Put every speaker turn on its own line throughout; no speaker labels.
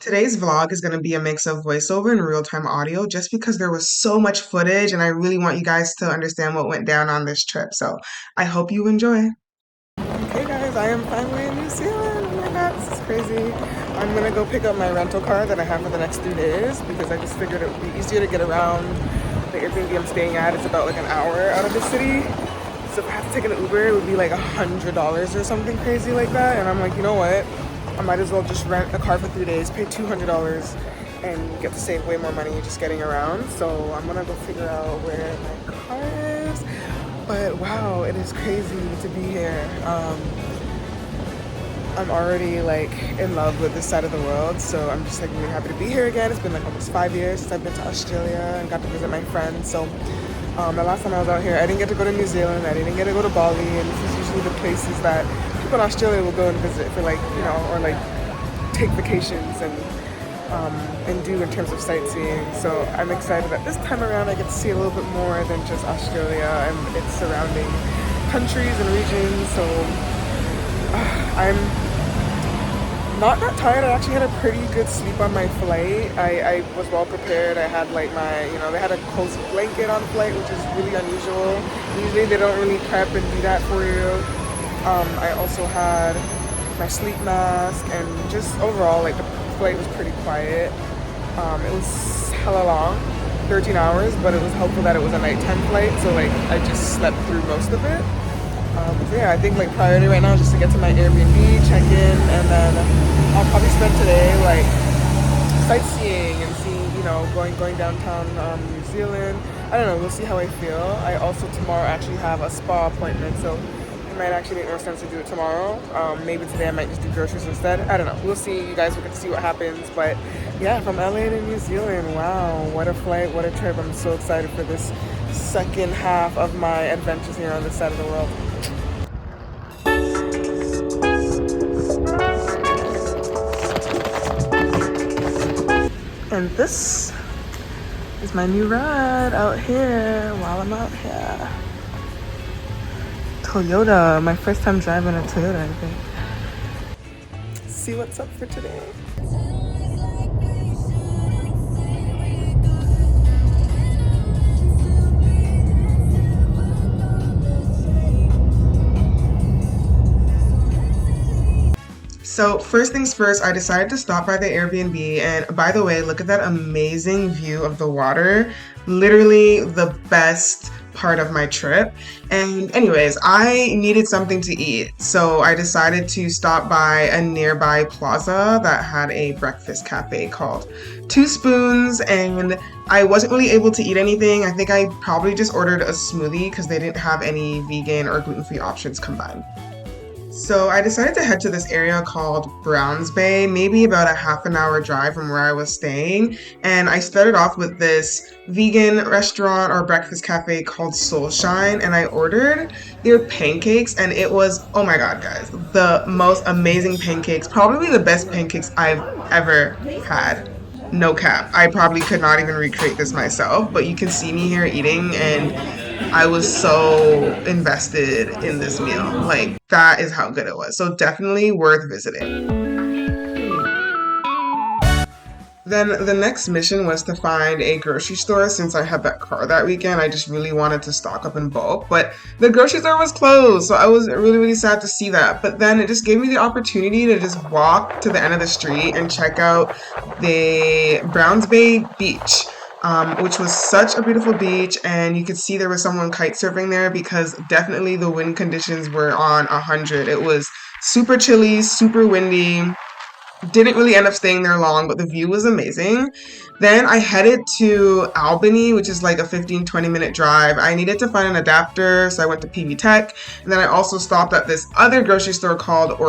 Today's vlog is going to be a mix of voiceover and real-time audio just because there was so much footage and I really want you guys to understand what went down on this trip. So I hope you enjoy. Hey guys, I am finally in New Zealand. Oh my god, this is crazy. I'm going to go pick up my rental car that I have for the next 3 days because I just figured it would be easier to get around. The Airbnb I'm staying at is about like an hour out of the city. So if I have to take an Uber, it would be like $100 or something crazy like that. And I'm like, you know what? I might as well just rent a car for 3 days, pay $200, and get to save way more money just getting around. So I'm gonna go figure out where my car is. But wow, it is crazy to be here. I'm already like in love with this side of the world, so I'm just like really happy to be here again. It's been like almost 5 years since I've been to Australia and got to visit my friends. So the last time I was out here, I didn't get to go to New Zealand, I didn't get to go to Bali, and this is usually the places that people in Australia will go and visit for like, you know, or like take vacations and do in terms of sightseeing. So I'm excited that this time around I get to see a little bit more than just Australia and its surrounding countries and regions. So I'm not that tired. I actually had a pretty good sleep on my flight. I was well prepared. I had like my, you know, they had a cozy blanket on flight, which is really unusual. Usually they don't really prep and do that for you. I also had my sleep mask, and just overall, like, the flight was pretty quiet. It was hella long, 13 hours, but it was helpful that it was a nighttime flight, so like I just slept through most of it. So yeah, I think like priority right now is just to get to my Airbnb, check in, and then I'll probably spend today like sightseeing and seeing, you know, going downtown New Zealand. I don't know, we'll see how I feel. I also tomorrow actually have a spa appointment, so it might actually make more sense to do it tomorrow. Maybe today I might just do groceries instead. I don't know. We'll see. You guys will get to see what happens. But yeah, from LA to New Zealand. Wow, what a flight, what a trip. I'm so excited for this second half of my adventures here on this side of the world. And this is my new ride out here while I'm out here. Toyota, my first time driving a Toyota, I think. See what's up for today. So first things first, I decided to stop by the Airbnb, and by the way, look at that amazing view of the water. Literally the best part of my trip. And anyways, I needed something to eat, so I decided to stop by a nearby plaza that had a breakfast cafe called Two Spoons, and I wasn't really able to eat anything. I think I probably just ordered a smoothie because they didn't have any vegan or gluten-free options combined. So I decided to head to this area called Browns Bay, maybe about a half an hour drive from where I was staying. And I started off with this vegan restaurant or breakfast cafe called Soulshine, and I ordered their pancakes, and it was, oh my god, guys, the most amazing pancakes, probably the best pancakes I've ever had. No cap. I probably could not even recreate this myself, but you can see me here eating, and I was so invested in this meal. Like, that is how good it was. So definitely worth visiting. Then the next mission was to find a grocery store. Since I had that car that weekend, I just really wanted to stock up in bulk, but the grocery store was closed, so I was really sad to see that. But then it just gave me the opportunity to just walk to the end of the street and check out the Browns Bay beach. Which was such a beautiful beach, and you could see there was someone kite surfing there because definitely the wind conditions were on 100. It was super chilly, super windy. Didn't really end up staying there long, but the view was amazing. Then I headed to Albany, which is like a 15-20 minute drive. I needed to find an adapter, so I went to PV Tech. And then I also stopped at this other grocery store called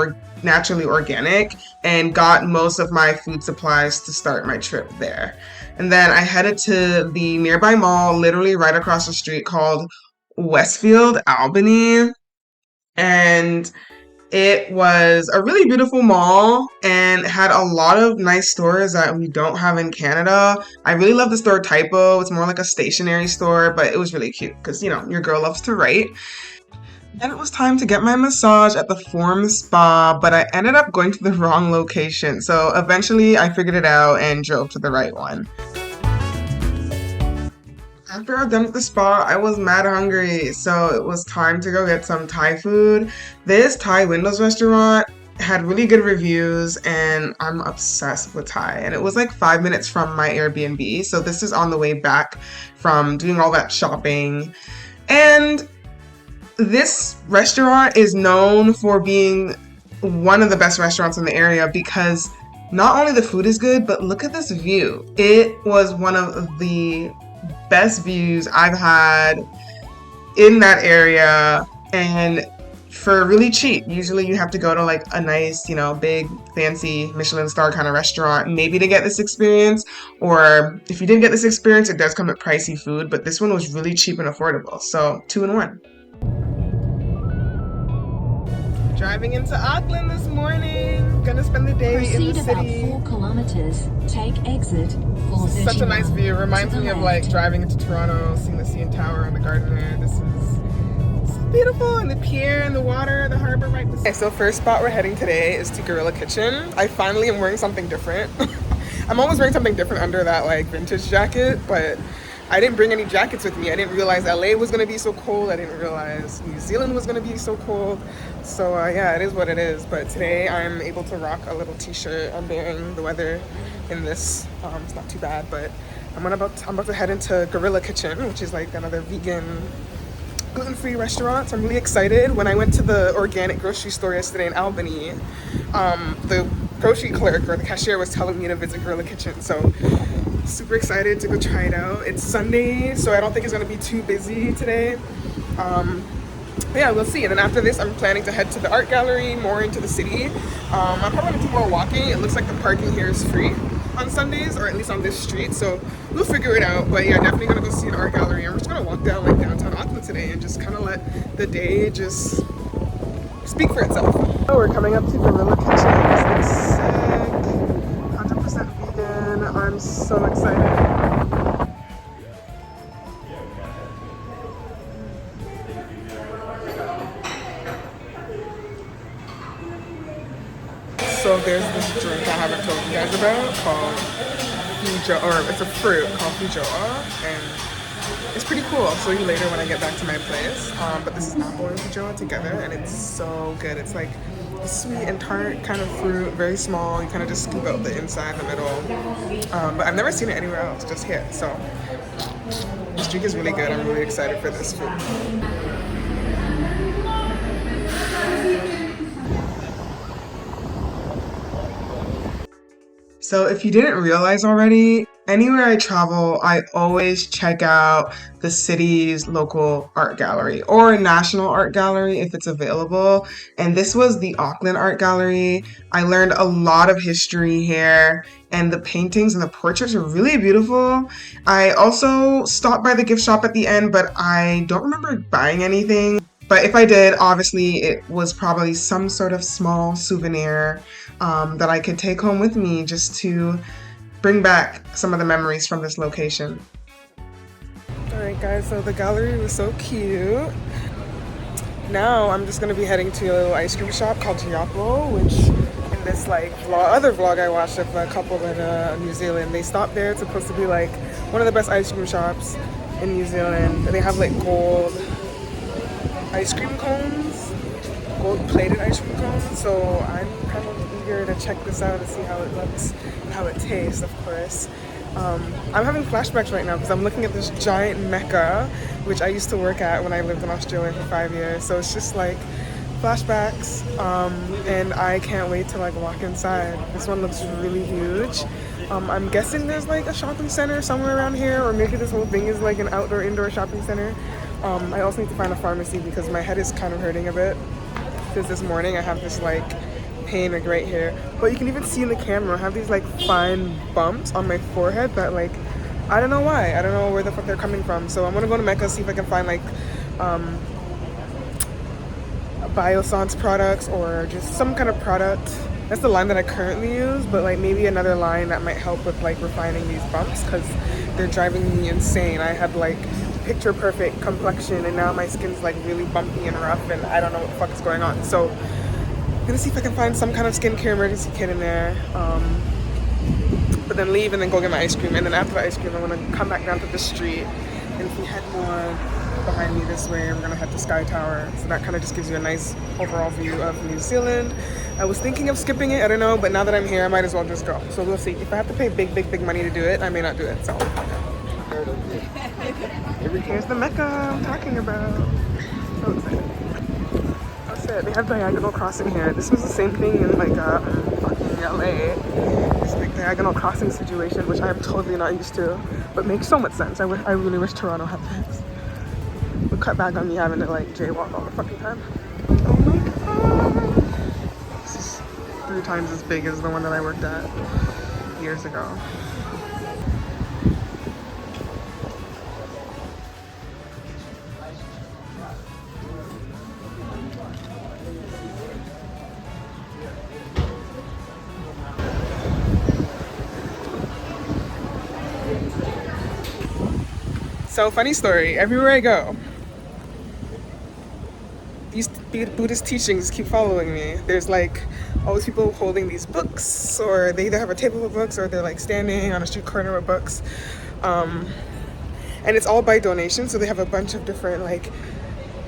Naturally Organic and got most of my food supplies to start my trip there. And then I headed to the nearby mall, literally right across the street, called Westfield, Albany. And it was a really beautiful mall and had a lot of nice stores that we don't have in Canada. I really love the store Typo. It's more like a stationery store, but it was really cute because, you know, your girl loves to write. And it was time to get my massage at the Forme Spa, but I ended up going to the wrong location. So eventually I figured it out and drove to the right one. After I was done with the spa, I was mad hungry, so it was time to go get some Thai food. This Thai windows restaurant had really good reviews, and I'm obsessed with Thai. And it was like 5 minutes from my Airbnb, so this is on the way back from doing all that shopping. And this restaurant is known for being one of the best restaurants in the area because not only the food is good, but look at this view. It was one of the best views I've had in that area, and for really cheap. Usually you have to go to like a nice, big fancy Michelin star kind of restaurant maybe to get this experience, or if you didn't get this experience, it does come with pricey food, but this one was really cheap and affordable, so 2 in 1. Driving into Auckland this morning. Gonna spend the day in the city.
Proceed about 4 kilometers. Take exit 439.
Such a nice view. Reminds me of like driving into Toronto, seeing the CN Tower and the garden there. This is so beautiful, and the pier and the water, the harbor right beside. Okay, so first spot we're heading today is to Gorilla Kitchen. I finally am wearing something different. I'm always wearing something different under that like vintage jacket, but I didn't bring any jackets with me. I didn't realize LA was gonna be so cold. I didn't realize New Zealand was gonna be so cold. So yeah, it is what it is. But today I'm able to rock a little t-shirt. I'm bearing the weather in this. It's not too bad, but I'm about to head into Gorilla Kitchen, which is like another vegan, gluten-free restaurant. So I'm really excited. When I went to the organic grocery store yesterday in Albany, the grocery clerk or the cashier was telling me to visit Gorilla Kitchen. So super excited to go try it out. It's Sunday, so I don't think it's gonna be too busy today. But yeah, we'll see. And then after this, I'm planning to head to the art gallery, more into the city. I'm probably gonna do more walking. It looks like the parking here is free on Sundays, or at least on this street, so we'll figure it out. But yeah, definitely gonna go see an art gallery. I'm just gonna walk down like downtown Auckland today and just kind of let the day just speak for itself. Oh, we're coming up to Gorilla Kitchen. This looks sick. 100% vegan. I'm so excited. So there's this drink I haven't told you guys about called Fujo, or it's a fruit called Fujoa, and it's pretty cool. I'll show you later when I get back to my place. But this is apple and Fujoa together, and it's so good. It's like a sweet and tart kind of fruit, very small. You kind of just scoop out the inside, the middle. But I've never seen it anywhere else, just here. So this drink is really good. I'm really excited for this food. So if you didn't realize already, anywhere I travel, I always check out the city's local art gallery or a national art gallery if it's available. And this was the Auckland Art Gallery. I learned a lot of history here, and the paintings and the portraits are really beautiful. I also stopped by the gift shop at the end, but I don't remember buying anything. But if I did, obviously it was probably some sort of small souvenir that I could take home with me just to bring back some of the memories from this location. Alright guys, so the gallery was so cute. Now I'm just going to be heading to a little ice cream shop called Giapo, which in this like other vlog I watched of a couple in New Zealand, they stopped there. It's supposed to be like one of the best ice cream shops in New Zealand. They have like gold ice cream cones, gold plated ice cream cones, so I'm kind of eager to check this out and see how it looks and how it tastes, of course. I'm having flashbacks right now because I'm looking at this giant Mecca, which I used to work at when I lived in Australia for 5 years, so it's just like flashbacks, and I can't wait to like walk inside. This one looks really huge. I'm guessing there's like a shopping center somewhere around here, or maybe this whole thing is like an outdoor-indoor shopping center. I also need to find a pharmacy because my head is kind of hurting a bit. Because this morning I have this like pain like right here. But you can even see in the camera I have these like fine bumps on my forehead that like, I don't know why. I don't know where the fuck they're coming from. So I'm gonna go to Mecca, see if I can find like Biossance products or just some kind of product. That's the line that I currently use, but like maybe another line that might help with like refining these bumps because they're driving me insane. I had like picture perfect complexion, and now my skin's like really bumpy and rough, and I don't know what the fuck is going on. So I'm gonna see if I can find some kind of skincare emergency kit in there, but then leave and then go get my ice cream. And then after the ice cream, I'm gonna come back down to the street, and if we head more behind me this way, we're gonna head to Sky Tower. So that kind of just gives you a nice overall view of New Zealand. I was thinking of skipping it, I don't know, but now that I'm here, I might as well just go. So we'll see. If I have to pay big money to do it, I may not do it. So here's the Mecca I'm talking about. So excited. That's it. They have diagonal crossing here. This was the same thing in like fucking LA. This like diagonal crossing situation, which I am totally not used to, but makes so much sense. I really wish Toronto had this. Would cut back on me having to like jaywalk all the fucking time. Oh my god! This is 3 times as big as the one that I worked at years ago. So funny story, everywhere I go, these Buddhist teachings keep following me. There's like always people holding these books, or they either have a table with books or they're like standing on a street corner with books. And it's all by donation, so they have a bunch of different like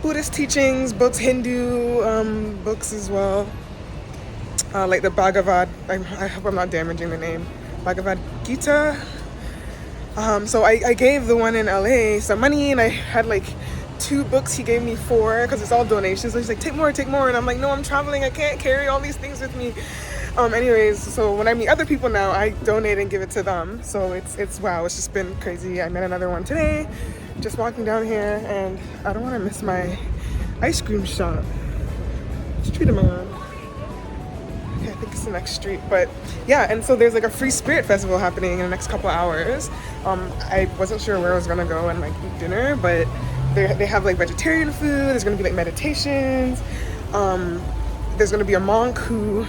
Buddhist teachings, books, Hindu books as well. Like the Bhagavad, I hope I'm not damaging the name, Bhagavad Gita. So I gave the one in LA some money, and I had like 2 books. He gave me 4 because it's all donations. So he's like, take more, and I'm like, no, I'm traveling, I can't carry all these things with me. Anyways, so when I meet other people now, I donate and give it to them. So it's wow, it's just been crazy. I met another one today, just walking down here, and I don't want to miss my ice cream shop. Which street am I on? Okay, I think it's the next street, but yeah. And so there's like a free spirit festival happening in the next couple hours. I wasn't sure where I was gonna go and like eat dinner, but they have like vegetarian food. There's gonna be like meditations. There's gonna be a monk who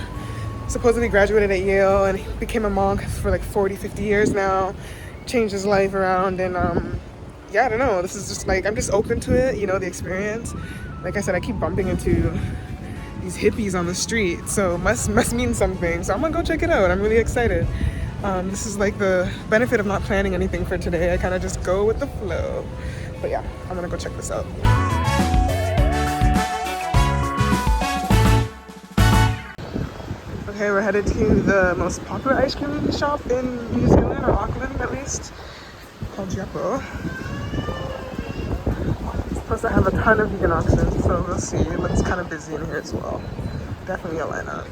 supposedly graduated at Yale and he became a monk for like 40-50 years now, changed his life around. And yeah, I don't know, this is just like, I'm just open to it, you know, the experience. Like I said, I keep bumping into these hippies on the street, so must mean something. So I'm gonna go check it out. I'm really excited. This is like the benefit of not planning anything for today. I kind of just go with the flow. But yeah, I'm gonna go check this out. Okay, we're headed to the most popular ice cream shop in New Zealand, or Auckland at least, called Giapo. It's supposed to have a ton of vegan options, so we'll see. It looks kind of busy in here as well. Definitely a lineup.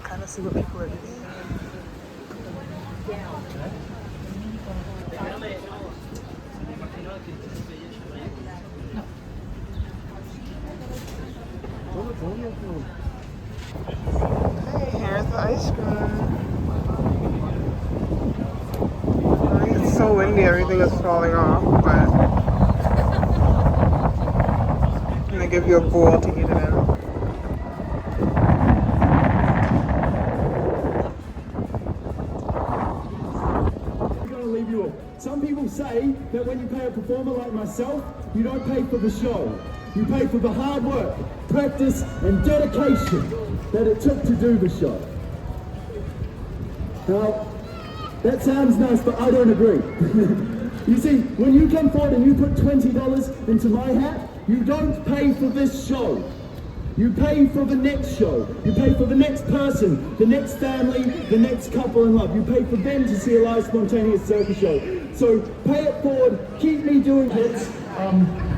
Kind of see what people are eating. Hey, here's the ice cream. It's so windy, everything is falling off, but I'm gonna give you a bowl to eat it in.
Some people say that when you pay a performer like myself, you don't pay for the show. You pay for the hard work, practice, and dedication that it took to do the show. Now, that sounds nice, but I don't agree. You see, when you come forward and you put $20 into my hat, you don't pay for this show. You pay for the next show. You pay for the next person, the next family, the next couple in love. You pay for them to see a live spontaneous circus show. So pay it forward, keep me doing hits,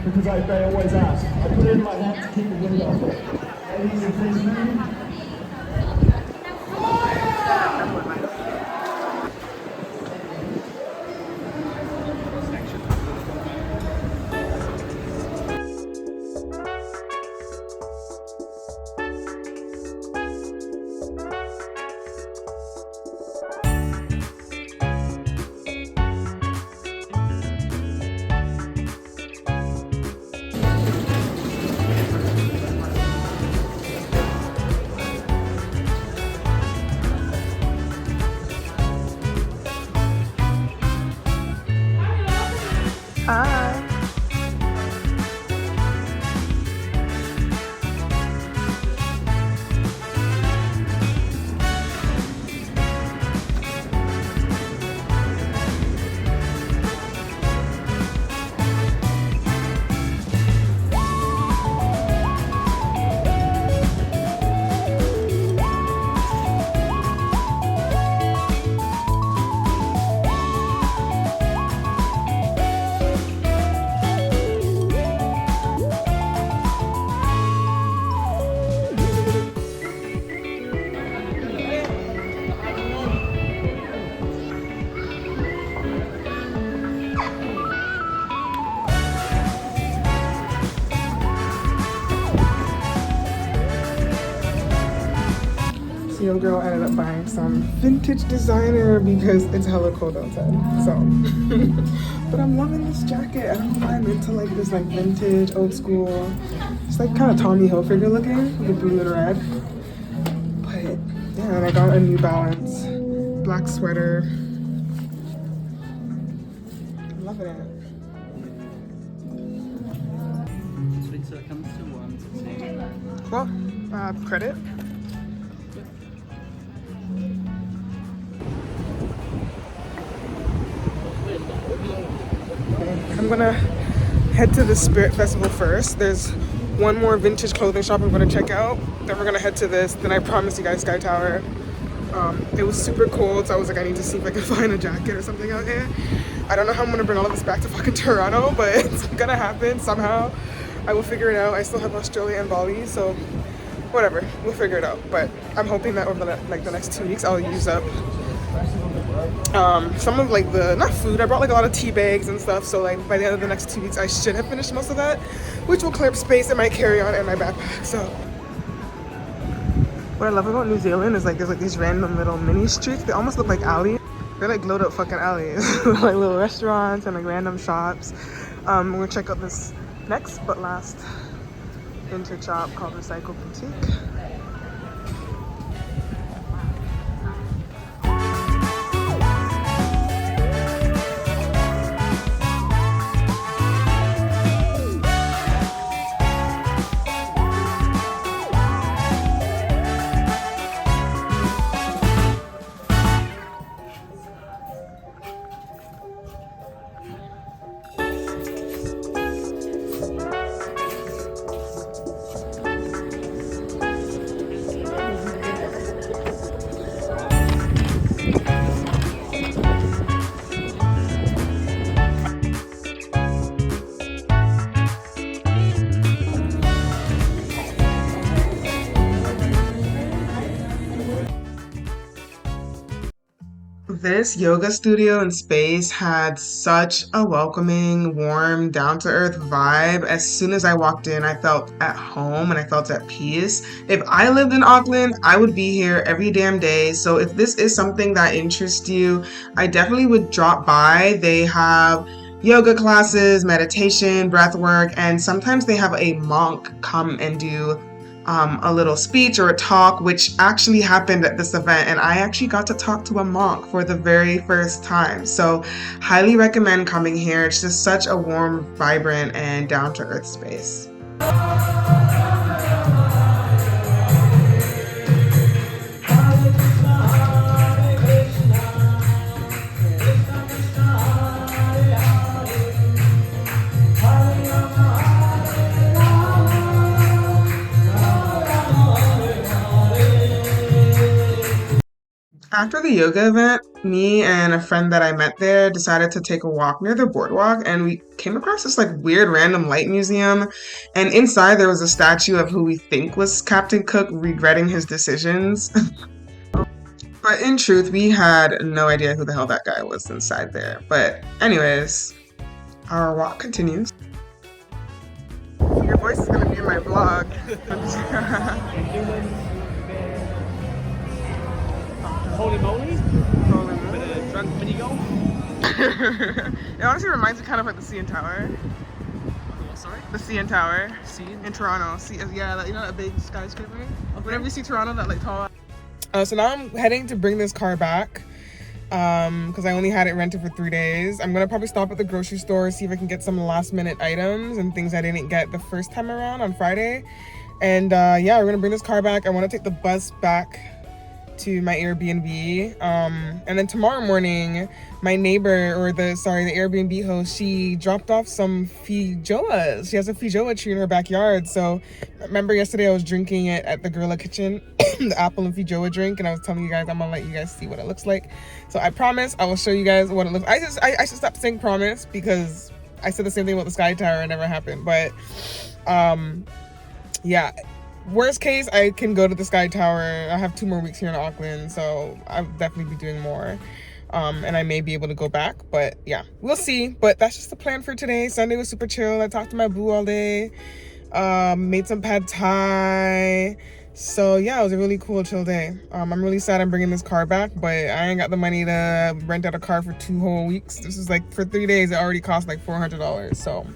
because they always ask. I put it in my hat to keep it really up. Ladies and gentlemen.
Hi. So your girl ended up buying some vintage designer because it's hella cold outside. So, but I'm loving this jacket. I don't know why I'm into like this like vintage, old school. It's like kind of Tommy Hilfiger looking, with the blue and red. But yeah, and I got a New Balance black sweater. I'm loving it. Well, credit. I'm gonna head to the Spirit Festival first. There's one more vintage clothing shop I'm gonna check out. Then we're gonna head to this. Then I promised you guys Sky Tower. It was super cold, so I was like, I need to see if I can find a jacket or something out here. I don't know how I'm gonna bring all of this back to fucking Toronto, but it's gonna happen somehow. I will figure it out. I still have Australia and Bali, so whatever, we'll figure it out. But I'm hoping that over the next 2 weeks, I'll use up some of like the, not food, I brought like a lot of tea bags and stuff, so like by the end of the next 2 weeks I should have finished most of that, which will clear up space in my carry-on and my backpack. So what I love about New Zealand is like there's like these random little mini streets. They almost look like alleys. They're like glowed up fucking alleys. Like little restaurants and like random shops. We're gonna check out this next but last vintage shop called Recycle Boutique. This yoga studio and space had such a welcoming, warm, down-to-earth vibe. As soon as I walked in, I felt at home and I felt at peace. If I lived in Auckland, I would be here every damn day. So if this is something that interests you, I definitely would drop by. They have yoga classes, meditation, breath work, and sometimes they have a monk come and do a little speech or a talk, which actually happened at this event, and I actually got to talk to a monk for the very first time. So highly recommend coming here. It's just such a warm, vibrant, and down-to-earth space. After the yoga event, me and a friend that I met there decided to take a walk near the boardwalk, and we came across this like weird random light museum, and inside there was a statue of who we think was Captain Cook regretting his decisions. But in truth, we had no idea who the hell that guy was inside there. But anyways, our walk continues. Your voice is going to be in my vlog.
Holy moly!
Holy moly.
With a drunk mini golf.
It honestly reminds me kind of like the CN Tower.
Sorry?
The CN Tower.
CN?
In Toronto. Yeah, like, you know that big skyscraper? Okay. Whenever you see Toronto, that like tall. So now I'm heading to bring this car back. because I only had it rented for 3 days. I'm gonna probably stop at the grocery store, see if I can get some last minute items and things I didn't get the first time around on Friday. And yeah, we're gonna bring this car back. I want to take the bus back to my Airbnb, and then tomorrow morning my neighbor, or the Airbnb host, she dropped off some feijoas. She has a feijoa tree in her backyard. So remember yesterday I was drinking it at the Gorilla Kitchen, the apple and feijoa drink, and I was telling you guys I'm gonna let you guys see what it looks like. So I promise I will show you guys what it looks. I should stop saying promise, because I said the same thing about the Sky Tower and it never happened. But yeah, worst case, I can go to the Sky Tower. I have 2 more weeks here in Auckland, so I'll definitely be doing more. And I may be able to go back, but yeah, we'll see. But that's just the plan for today. Sunday was super chill. I talked to my boo all day. Made some pad thai. So yeah, it was a really cool, chill day. I'm really sad I'm bringing this car back, but I ain't got the money to rent out a car for 2 whole weeks. This is like, for 3 days, it already cost like $400. So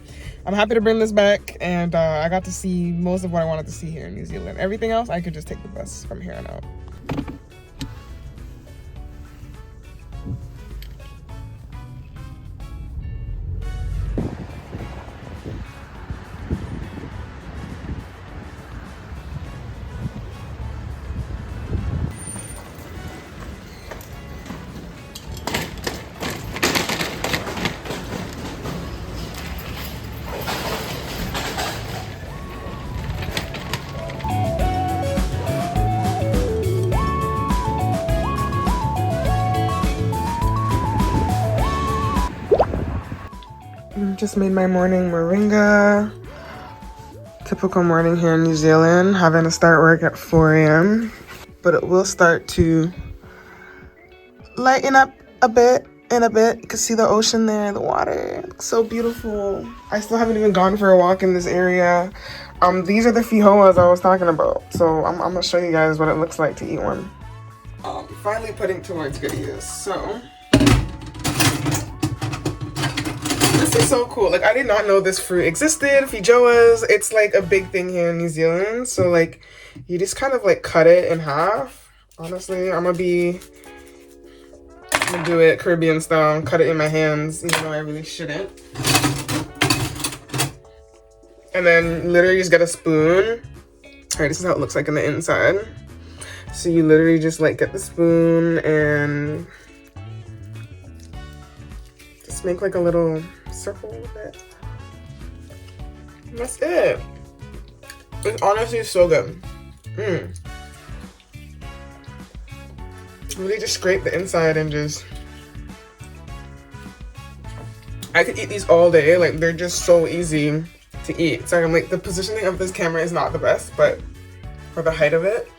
I'm happy to bring this back, and I got to see most of what I wanted to see here in New Zealand. Everything else, I could just take the bus from here on out. Just made my morning moringa. Typical morning here in New Zealand, having to start work at 4 a.m. But it will start to lighten up a bit in a bit. You can see the ocean there, the water. It's so beautiful. I still haven't even gone for a walk in this area. These are the feijoas I was talking about. So I'm gonna show you guys what it looks like to eat one. Finally putting towards good use. So this is so cool. Like, I did not know this fruit existed. Feijoas, it's like a big thing here in New Zealand. So like, you just kind of like cut it in half. Honestly, I'm gonna do it Caribbean style, cut it in my hands, even though I really shouldn't. And then literally just get a spoon. All right, this is how it looks like on the inside. So you literally just like get the spoon and just make like a little circle with it. And that's it. It's honestly so good. Really just scrape the inside and just... I could eat these all day. Like, they're just so easy to eat. Sorry, I'm like, the positioning of this camera is not the best, but for the height of it.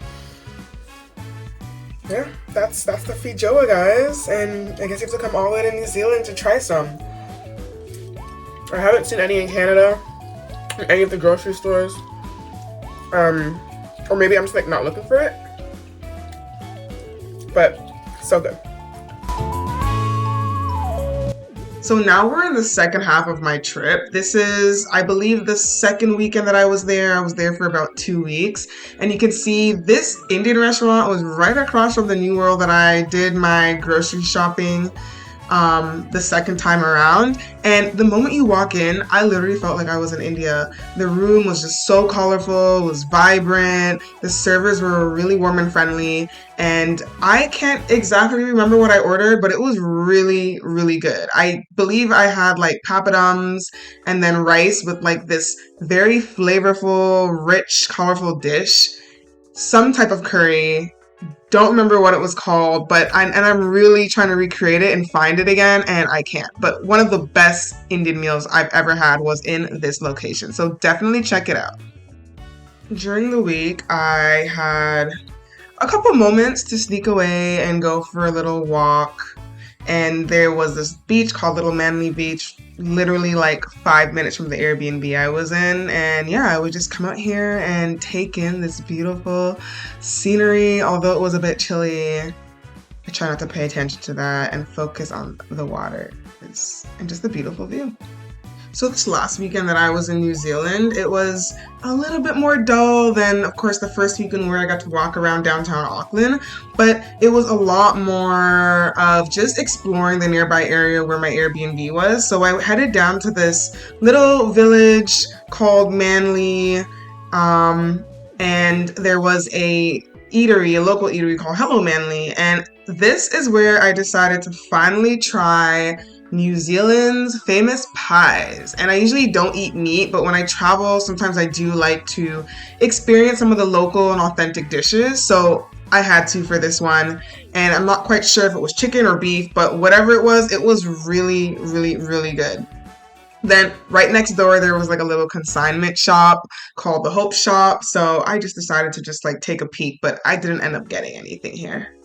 Yeah, that's the feijoa, guys. And I guess you have to come all the way to New Zealand to try some. I haven't seen any in Canada, in any of the grocery stores. Or maybe I'm just like not looking for it. But so good. So now we're in the second half of my trip. This is, I believe, the second weekend that I was there. I was there for about 2 weeks. And you can see this Indian restaurant was right across from the New World that I did my grocery shopping the second time around. And the moment you walk in, I literally felt like I was in India. The room was just so colorful, it was vibrant. The servers were really warm and friendly. And I can't exactly remember what I ordered, but it was really, really good. I believe I had like papadums and then rice with like this very flavorful, rich, colorful dish. Some type of curry. Don't remember what it was called, but I'm really trying to recreate it and find it again, and I can't. But one of the best Indian meals I've ever had was in this location, so definitely check it out. During the week, I had a couple moments to sneak away and go for a little walk, and there was this beach called Little Manly Beach, literally like 5 minutes from the Airbnb I was in. And yeah, I would just come out here and take in this beautiful scenery. Although it was a bit chilly, I try not to pay attention to that and focus on the water and just the beautiful view. So this last weekend that I was in New Zealand, it was a little bit more dull than, of course, the first weekend where I got to walk around downtown Auckland, but it was a lot more of just exploring the nearby area where my Airbnb was. So I headed down to this little village called Manly, and there was a local eatery called Hello Manly, and this is where I decided to finally try New Zealand's famous pies. And I usually don't eat meat, but when I travel, sometimes I do like to experience some of the local and authentic dishes. So I had to for this one. And I'm not quite sure if it was chicken or beef, but whatever it was really, really, really good. Then right next door, there was like a little consignment shop called the Hope Shop. So I just decided to just like take a peek, but I didn't end up getting anything here.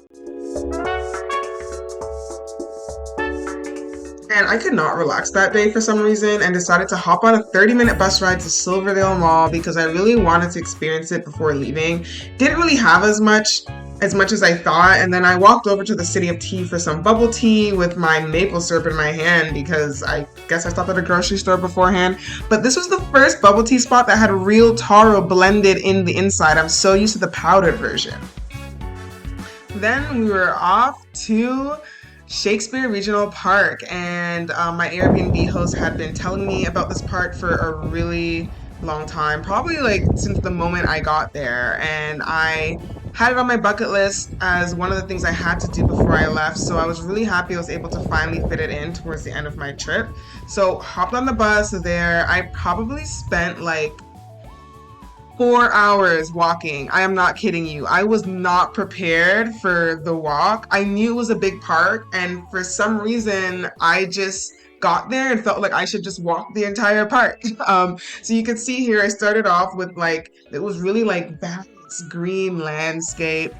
And I could not relax that day for some reason and decided to hop on a 30-minute bus ride to Silverdale Mall because I really wanted to experience it before leaving. Didn't really have as much as I thought, and then I walked over to the City of Tea for some bubble tea with my maple syrup in my hand because I guess I stopped at a grocery store beforehand. But this was the first bubble tea spot that had real taro blended in the inside. I'm so used to the powdered version. Then we were off to Shakespear Regional Park, and my Airbnb host had been telling me about this park for a really long time, probably like since the moment I got there, and I had it on my bucket list as one of the things I had to do before I left, so I was really happy I was able to finally fit it in towards the end of my trip. So hopped on the bus there. I probably spent like 4 hours walking. I am not kidding you. I was not prepared for the walk. I knew it was a big park, and for some reason, I just got there and felt like I should just walk the entire park. So you can see here, I started off with like, it was really like vast green landscape.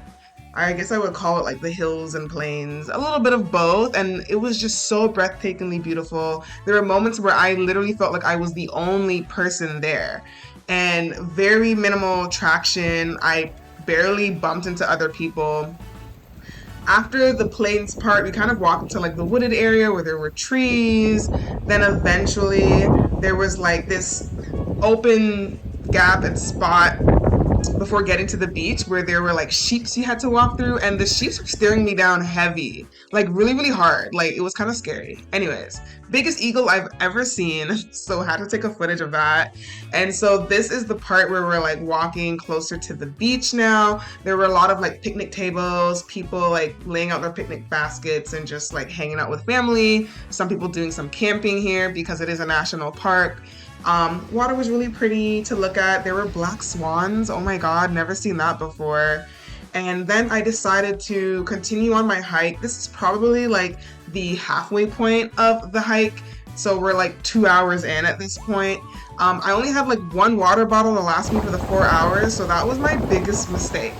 I guess I would call it like the hills and plains, a little bit of both, and it was just so breathtakingly beautiful. There were moments where I literally felt like I was the only person there, and very minimal traction. I barely bumped into other people. After the plains part, we kind of walked into like the wooded area where there were trees. Then eventually there was like this open gap and spot before getting to the beach where there were like sheeps you had to walk through, and the sheeps were staring me down heavy, like really, really hard. Like it was kind of scary. Anyways, biggest eagle I've ever seen, so had to take a footage of that. And so this is the part where we're like walking closer to the beach now. There were a lot of like picnic tables, people like laying out their picnic baskets and just like hanging out with family. Some people doing some camping here because it is a national park. Water was really pretty to look at. There were black swans. Oh my God, never seen that before. And then I decided to continue on my hike. This is probably like the halfway point of the hike. So we're like 2 hours in at this point. I only had like one water bottle to last me for the 4 hours. So that was my biggest mistake.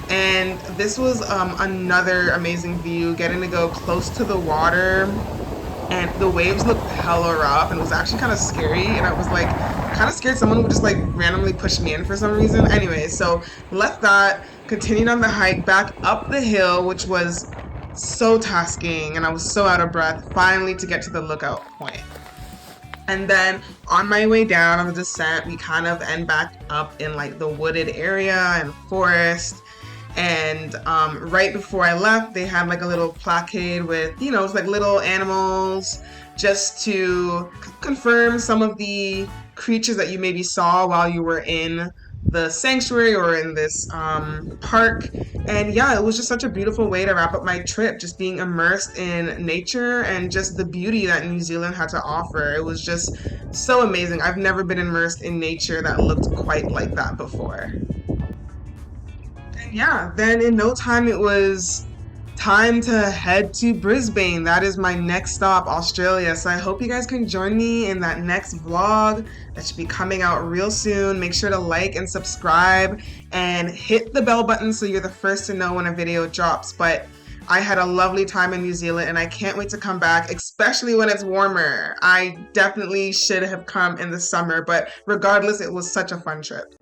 And this was another amazing view, getting to go close to the water. And the waves looked hella rough, and it was actually kind of scary, and I was like kind of scared someone would just like randomly push me in for some reason. Anyway, so left that, continued on the hike back up the hill, which was so tasking, and I was so out of breath finally to get to the lookout point. And then on my way down on the descent, we kind of end back up in like the wooded area and forest. And right before I left, they had like a little placard with, it's like little animals, just to confirm some of the creatures that you maybe saw while you were in the sanctuary or in this park. And yeah, it was just such a beautiful way to wrap up my trip, just being immersed in nature and just the beauty that New Zealand had to offer. It was just so amazing. I've never been immersed in nature that looked quite like that before. Yeah, then in no time it was time to head to Brisbane. That is my next stop, Australia. So I hope you guys can join me in that next vlog that should be coming out real soon. Make sure to like and subscribe and hit the bell button so you're the first to know when a video drops. But I had a lovely time in New Zealand and I can't wait to come back, especially when it's warmer. I definitely should have come in the summer, but regardless, it was such a fun trip.